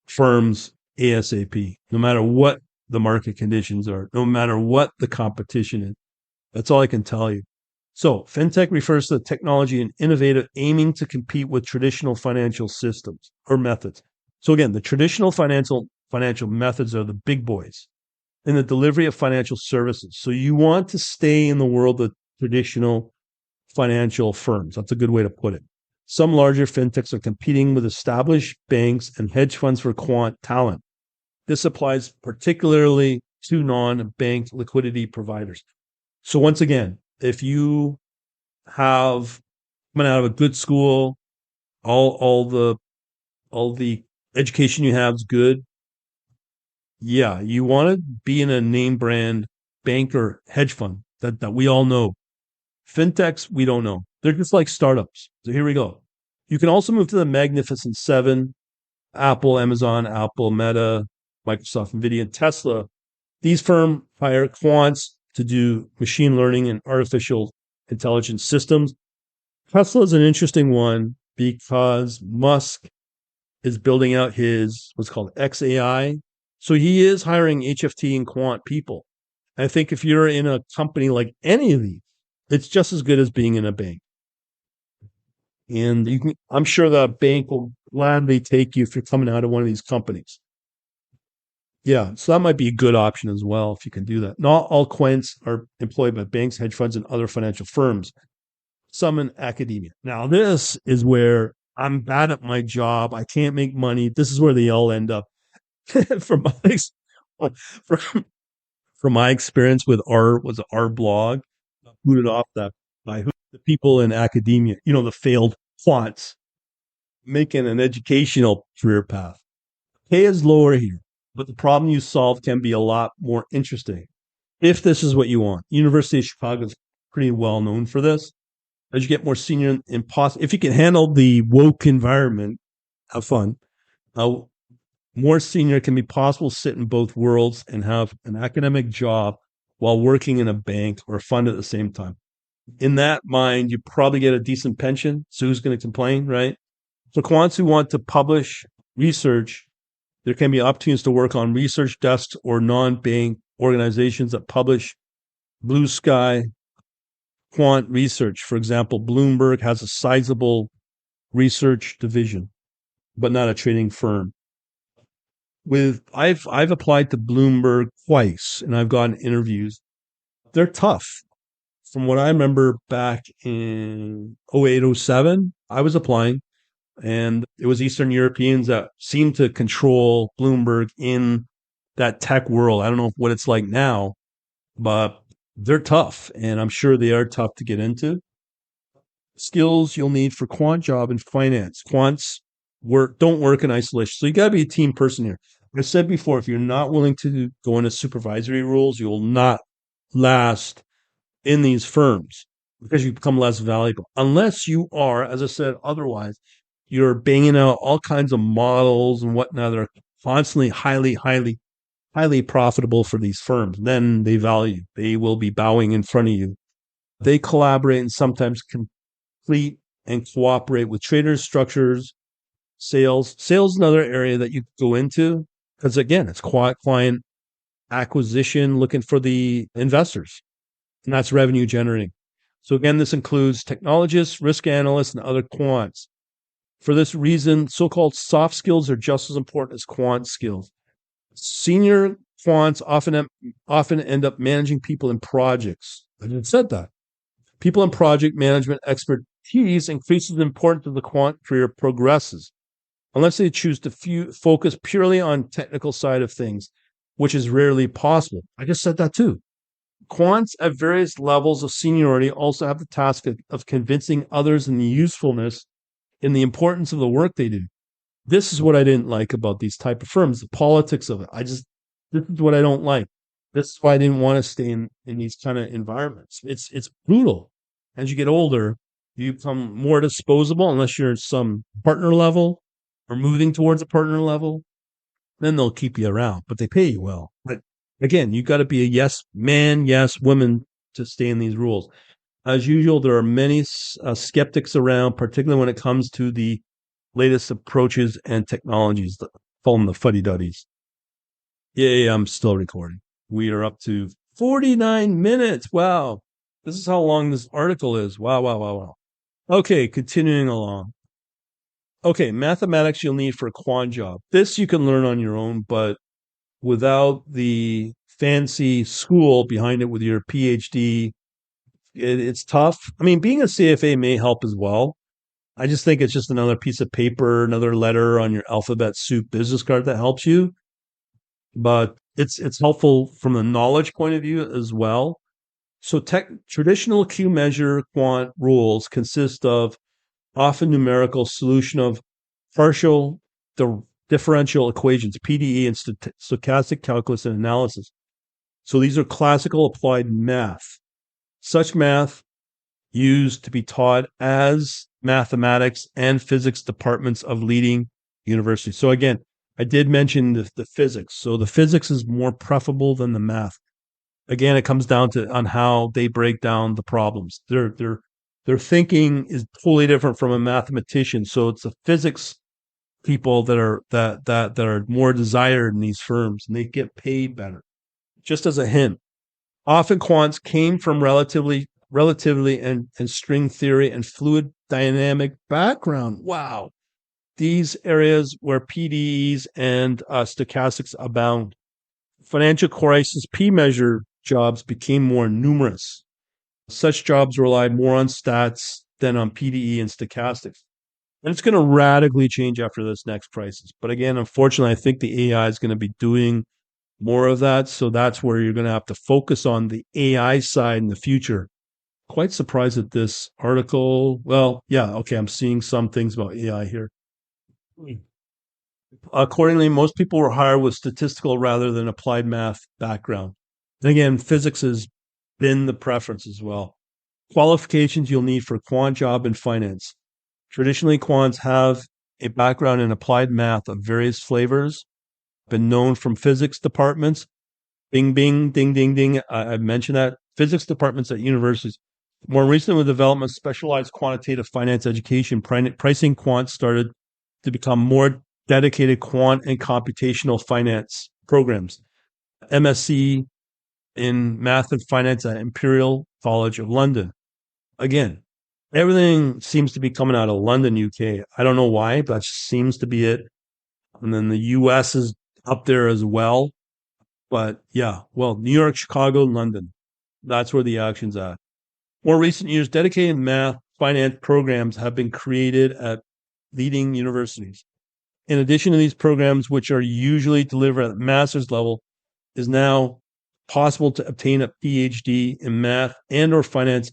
firms ASAP, no matter what the market conditions are, no matter what the competition is. That's all I can tell you. So, fintech refers to the technology and innovative aiming to compete with traditional financial systems or methods. So again, the traditional financial methods are the big boys in the delivery of financial services. So you want to stay in the world of traditional financial firms. That's a good way to put it. Some larger fintechs are competing with established banks and hedge funds for quant talent. This applies particularly to non-bank liquidity providers. So once again, if you have coming out of a good school, all the education you have is good. Yeah, you want to be in a name brand bank or hedge fund that we all know. Fintechs, we don't know. They're just like startups. So here we go. You can also move to the Magnificent Seven, Apple, Amazon, Apple, Meta, Microsoft, Nvidia, and Tesla. These firms hire quants to do machine learning and artificial intelligence systems. Tesla is an interesting one because Musk is building out his what's called XAI. So he is hiring HFT and quant people. I think if you're in a company like any of these, it's just as good as being in a bank. And I'm sure the bank will gladly take you if you're coming out of one of these companies. Yeah, so that might be a good option as well if you can do that. Not all quants are employed by banks, hedge funds, and other financial firms. Some in academia. Now, this is where I'm bad at my job. I can't make money. This is where they all end up. from my from, from my experience with our blog, booted off that by the people in academia, the failed quants making an educational career path. Pay is lower here, but the problem you solve can be a lot more interesting if this is what you want. University of Chicago is pretty well known for this. As you get more senior if you can handle the woke environment, have fun. More senior can be possible to sit in both worlds and have an academic job while working in a bank or a fund at the same time. In that mind, you probably get a decent pension. So who's going to complain, right? For quants who want to publish research, there can be opportunities to work on research desks or non-bank organizations that publish blue sky quant research. For example, Bloomberg has a sizable research division, but not a trading firm. I've applied to Bloomberg twice and I've gotten interviews. They're tough. From what I remember back in 08, 07, I was applying and it was Eastern Europeans that seemed to control Bloomberg in that tech world. I don't know what it's like now, but they're tough and I'm sure they are tough to get into. Skills you'll need for quant job in finance. Quants don't work in isolation. So you got to be a team person here. I said before, if you're not willing to go into supervisory roles, you will not last in these firms because you become less valuable. Unless you are, as I said, otherwise, you're banging out all kinds of models and whatnot that are constantly highly profitable for these firms. Then they value you. They will be bowing in front of you. They collaborate and sometimes complete and cooperate with traders, structures, sales. Sales is another area that you go into because, again, it's client acquisition, looking for the investors, and that's revenue generating. So again, this includes technologists, risk analysts, and other quants. For this reason, so-called soft skills are just as important as quant skills. Senior quants often end up managing people in projects. I just said that. People in project management expertise increases the importance of the quant career progresses, unless they choose to focus purely on technical side of things, which is rarely possible. I just said that too. Quants at various levels of seniority also have the task of convincing others in the usefulness and the importance of the work they do. This is what I didn't like about these type of firms, the politics of it. This is what I don't like. This is why I didn't want to stay in these kind of environments. It's brutal. As you get older, you become more disposable unless you're some partner level or moving towards a partner level. Then they'll keep you around, but they pay you well. But again, you got to be a yes man, yes woman to stay in these rules. As usual, there are many skeptics around, particularly when it comes to the latest approaches and technologies. Call them the fuddy-duddies. Yeah, I'm still recording. We are up to 49 minutes. Wow. This is how long this article is. Wow. Okay, continuing along. Okay, mathematics you'll need for a quant job. This you can learn on your own, but without the fancy school behind it with your PhD, it's tough. I mean, being a CFA may help as well. I just think it's just another piece of paper, another letter on your alphabet soup business card that helps you. But it's helpful from a knowledge point of view as well. So traditional Q measure quant rules consist of often numerical solution of partial differential equations, PDE, and stochastic calculus and analysis. So these are classical applied math. Such math used to be taught as mathematics and physics departments of leading universities. So again, I did mention the physics. So the physics is more preferable than the math. Again, it comes down to on how they break down the problems. Their thinking is totally different from a mathematician. So it's the physics people that are more desired in these firms, and they get paid better. Just as a hint, often quants came from relatively and string theory and fluid dynamic background. Wow. These areas where PDEs and stochastics abound. Financial crisis P measure jobs became more numerous. Such jobs relied more on stats than on PDE and stochastics. And it's going to radically change after this next crisis. But again, unfortunately, I think the AI is going to be doing more of that. So that's where you're going to have to focus on the AI side in the future. Quite surprised at this article. Well, yeah, okay, I'm seeing some things about AI here. Accordingly, most people were hired with statistical rather than applied math background. And again, physics has been the preference as well. Qualifications you'll need for a quant job in finance. Traditionally, quants have a background in applied math of various flavors, been known from physics departments. Bing, bing, ding, ding, ding. I've mentioned that. Physics departments at universities. More recently, with development of specialized quantitative finance education, pricing quants started to become more dedicated quant and computational finance programs. MSc in math and finance at Imperial College of London. Again, everything seems to be coming out of London, UK. I don't know why, but that seems to be it. And then the US is up there as well. But yeah, well, New York, Chicago, London. That's where the action's at. More recent years, dedicated math finance programs have been created at leading universities. In addition to these programs, which are usually delivered at master's level, is now possible to obtain a PhD in math and or finance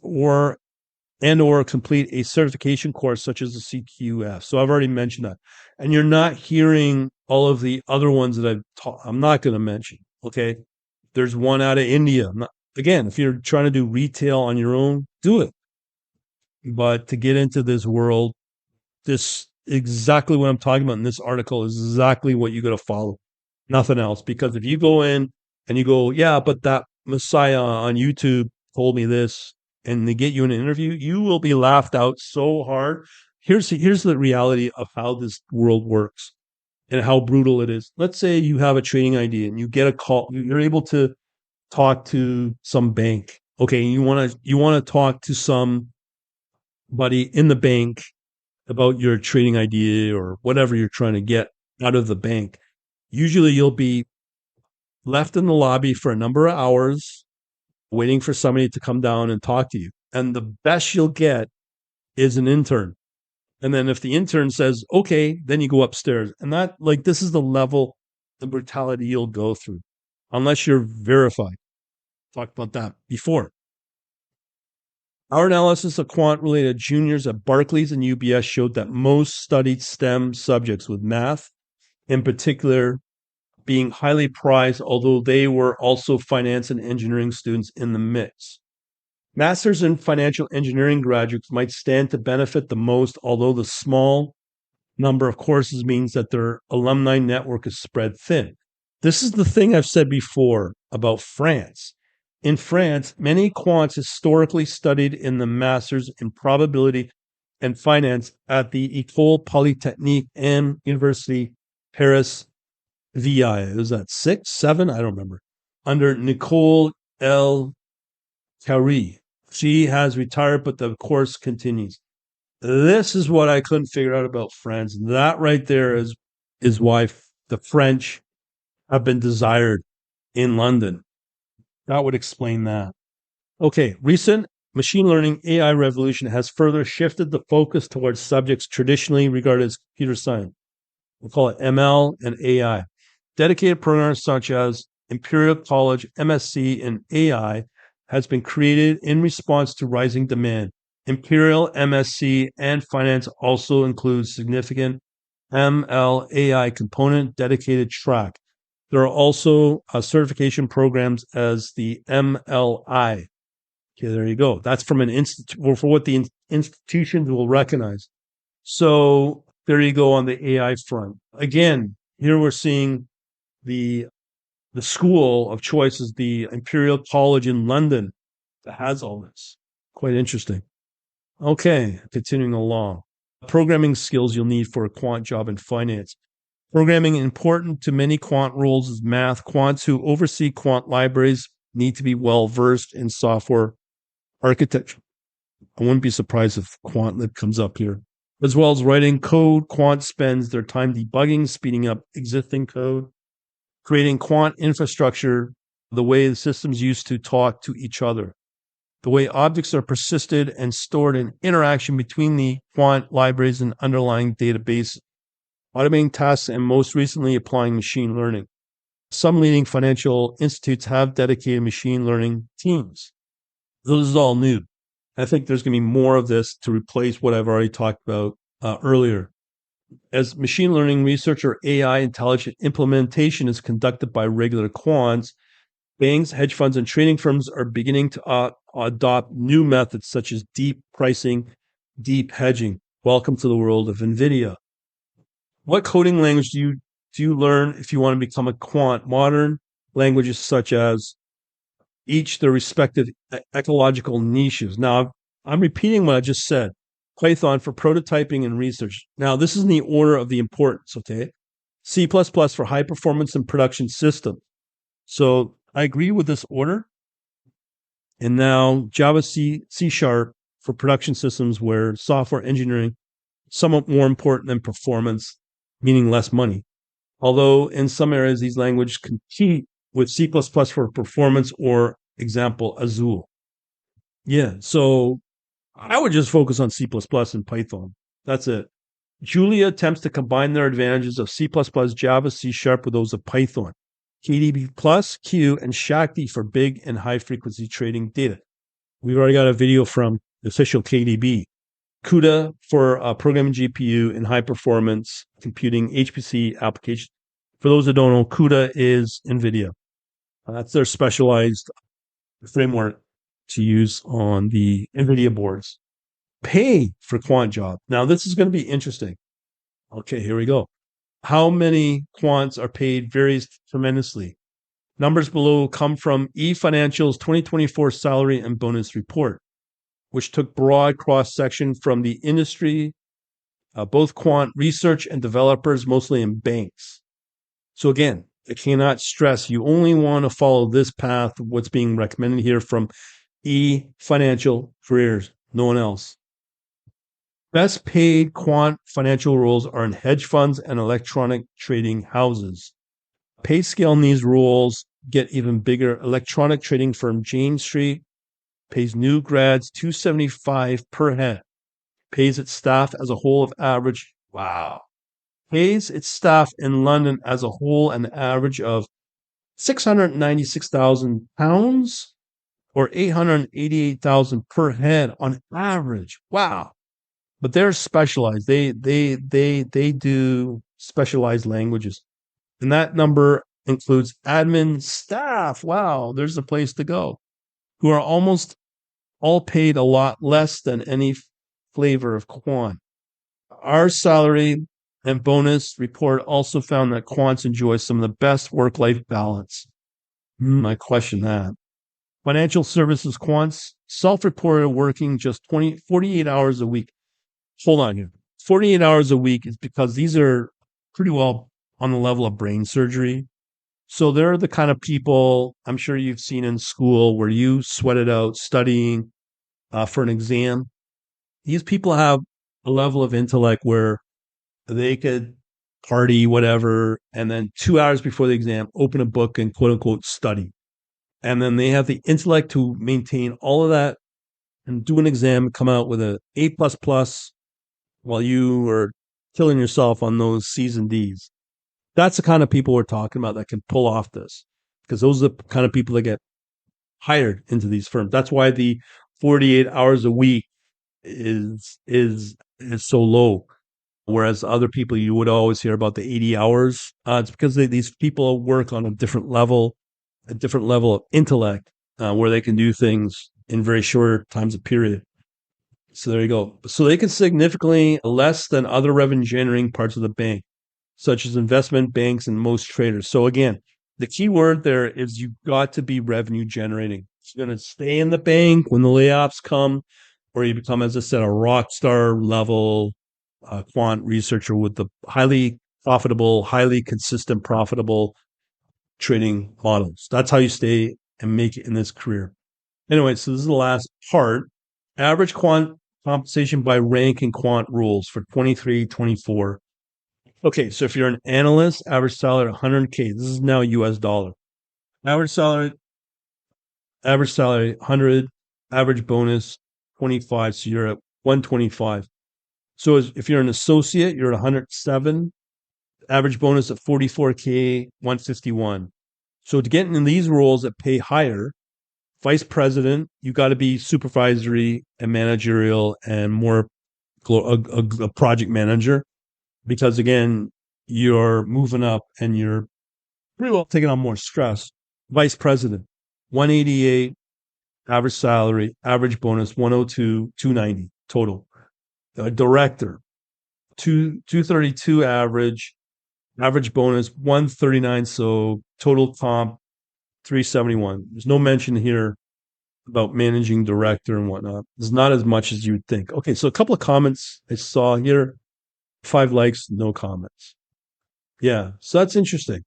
or and or complete a certification course such as the CQF. So I've already mentioned that. And you're not hearing all of the other ones that I'm not going to mention. Okay. There's one out of India. Again, if you're trying to do retail on your own, do it. But to get into this world, this exactly what I'm talking about in this article is exactly what you got to follow. Nothing else. Because if you go in and you go, yeah, but that Messiah on YouTube told me this, and they get you in an interview, you will be laughed out so hard. Here's the reality of how this world works and how brutal it is. Let's say you have a trading idea and you get a call, you're able to talk to some bank. Okay, you want to talk to somebody in the bank about your trading idea or whatever you're trying to get out of the bank. Usually you'll be left in the lobby for a number of hours waiting for somebody to come down and talk to you. And the best you'll get is an intern. And then if the intern says, okay, then you go upstairs. And this is the level of brutality you'll go through unless you're verified. Talked about that before. Our analysis of quant-related juniors at Barclays and UBS showed that most studied STEM subjects, with math in particular being highly prized, although they were also finance and engineering students in the mix. Masters in financial engineering graduates might stand to benefit the most, although the small number of courses means that their alumni network is spread thin. This is the thing I've said before about France. In France, many quants historically studied in the masters in probability and finance at the École Polytechnique and University Paris VI. Was that 6, 7? I don't remember. Under Nicole L. Carré. She has retired, but the course continues. This is what I couldn't figure out about France. That right there is why the French have been desired in London. That would explain that. Okay, recent machine learning AI revolution has further shifted the focus towards subjects traditionally regarded as computer science. We'll call it ML and AI. Dedicated programs such as Imperial College, MSc, and AI has been created in response to rising demand. Imperial, MSc, and finance also includes significant ML AI component dedicated track. There are also certification programs as the MLI. Okay, there you go. That's from an institute for what the institutions will recognize. So there you go on the AI front. Again, here we're seeing the school of choice is the Imperial College in London that has all this. Quite interesting. Okay, continuing along. Programming skills you'll need for a quant job in finance. Programming important to many quant roles is math. Quants who oversee quant libraries need to be well versed in software architecture. I wouldn't be surprised if QuantLib comes up here. As well as writing code, Quant spends their time debugging, speeding up existing code, creating quant infrastructure, the way the systems used to talk to each other, the way objects are persisted and stored in interaction between the quant libraries and underlying databases, automating tasks, and most recently applying machine learning. Some leading financial institutes have dedicated machine learning teams. This is all new. I think there's going to be more of this to replace what I've already talked about earlier. As machine learning research or AI intelligent implementation is conducted by regular quants, banks, hedge funds, and trading firms are beginning to adopt new methods such as deep pricing, deep hedging. Welcome to the world of NVIDIA. What coding language do you learn if you want to become a quant? Modern languages such as each their respective ecological niches. Now, I'm repeating what I just said. Python for prototyping and research. Now, this is in the order of the importance, okay? C++ for high performance and production systems. So I agree with this order. And now Java C Sharp for production systems where software engineering is somewhat more important than performance, meaning less money. Although in some areas, these languages compete with C++ for performance or example, Azul. Yeah, so I would just focus on C++ and Python. That's it. Julia attempts to combine their advantages of C++, Java, C Sharp with those of Python. KDB+, Q, and Shakti for big and high frequency trading data. We've already got a video from official KDB. CUDA for programming GPU and high performance computing HPC application. For those that don't know, CUDA is NVIDIA. That's their specialized framework to use on the NVIDIA boards. Pay for quant job. Now, this is going to be interesting. Okay, here we go. How many quants are paid varies tremendously. Numbers below come from eFinancial's 2024 salary and bonus report, which took broad cross-section from the industry, both quant research and developers, mostly in banks. So again, I cannot stress, you only want to follow this path, what's being recommended here from eFinancial Careers, no one else. Best paid quant financial roles are in hedge funds and electronic trading houses. Pay scale in these roles get even bigger. Electronic trading firm Jane Street pays new grads $275 per head. Pays its staff as a whole of average. Wow. Pays its staff in London as a whole an average of £696,000 or $888,000 per head on average. Wow. But they're specialized. They do specialized languages. And that number includes admin staff. Wow, there's a place to go. Who are almost all paid a lot less than any flavor of quant. Our salary and bonus report also found that quants enjoy some of the best work-life balance. I question that. Financial services quants, self-reported working just 48 hours a week. Hold on here. 48 hours a week is because these are pretty well on the level of brain surgery. So they're the kind of people I'm sure you've seen in school where you sweat it out studying for an exam. These people have a level of intellect where they could party, whatever, and then 2 hours before the exam, open a book and quote unquote study. And then they have the intellect to maintain all of that and do an exam and come out with an A++ while you are killing yourself on those C's and D's. That's the kind of people we're talking about that can pull off this, because those are the kind of people that get hired into these firms. That's why the 48 hours a week is so low. Whereas other people, you would always hear about the 80 hours. It's because these people work on a different level of intellect, where they can do things in very short times of period. So there you go. So they can significantly less than other revenue generating parts of the bank, such as investment banks and most traders. So again, the key word there is you've got to be revenue generating. You're going to stay in the bank when the layoffs come, or you become, as I said, a rock star level quant researcher with the highly profitable, highly consistent, profitable trading models. That's how you stay and make it in this career. Anyway, so this is the last part. Average quant compensation by rank and quant rules for 23-24. Okay, so if you're an analyst, average salary 100K. This is now US dollar. Average salary 100, average bonus 25, so you're at 125. So if you're an associate, you're at 107, average bonus at 44K, 151. So to get in these roles that pay higher, vice president, you got to be supervisory and managerial and more a project manager, because again, you're moving up and you're pretty well taking on more stress. Vice president, 188 average salary, average bonus 102, 290 total. Director, 232 average bonus 139, so total comp 371. There's no mention here about managing director and whatnot. There's not as much as you would think. Okay, so a couple of comments I saw here. 5 likes, no comments. Yeah, so that's interesting.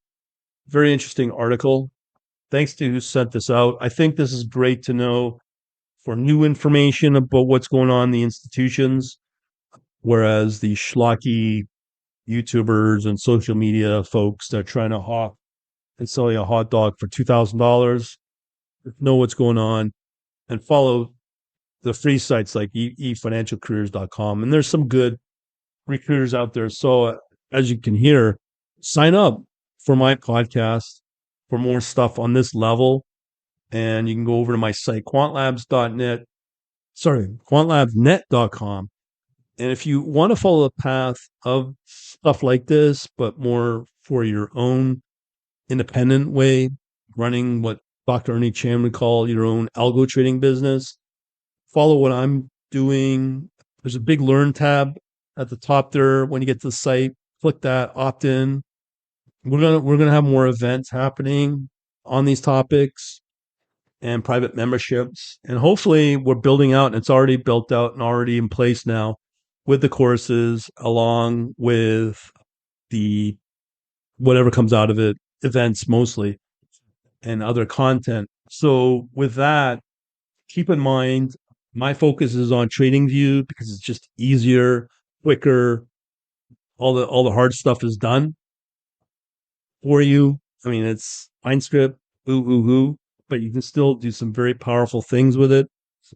Very interesting article. Thanks to who sent this out. I think this is great to know for new information about what's going on in the institutions, whereas the schlocky YouTubers and social media folks that are trying to hawk and sell you a hot dog for $2,000 know what's going on and follow the free sites like efinancialcareers.com. And there's some good recruiters out there. So as you can hear, sign up for my podcast for more stuff on this level. And you can go over to my site, quantlabs.net, quantlabsnet.com. And if you want to follow the path of stuff like this, but more for your own independent way, running what Dr. Ernie Chan would call your own algo trading business, follow what I'm doing. There's a big learn tab at the top there. When you get to the site, click that, opt in. We're gonna have more events happening on these topics and private memberships. And hopefully we're building out, and it's already built out and already in place now with the courses, along with the whatever comes out of it, events mostly, and other content. So with that, keep in mind, my focus is on TradingView because it's just easier, quicker. All the hard stuff is done for you. I mean, it's fine script, but you can still do some very powerful things with it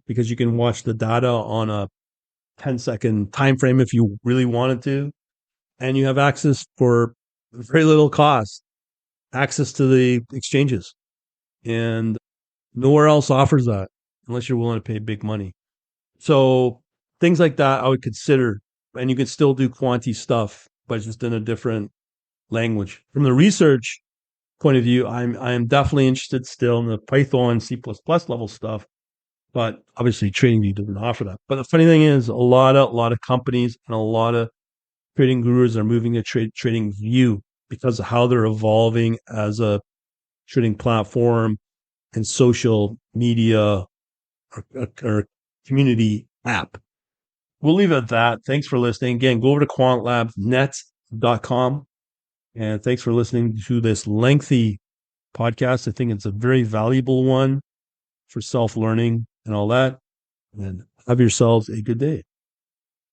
because you can watch the data on a 10-second time frame if you really wanted to, and you have access for very little cost, access to the exchanges, and nowhere else offers that unless you're willing to pay big money. So things like that I would consider, and you can still do quantity stuff, but just in a different language. From the research point of view, I'm definitely interested still in the Python, C++ level stuff, but obviously TradingView doesn't offer that. But the funny thing is, a lot of companies and a lot of trading gurus are moving to TradingView because of how they're evolving as a trading platform and social media or community app. We'll leave it at that. Thanks for listening. Again, go over to quantlabsnet.com. And thanks for listening to this lengthy podcast. I think it's a very valuable one for self-learning and all that. And have yourselves a good day.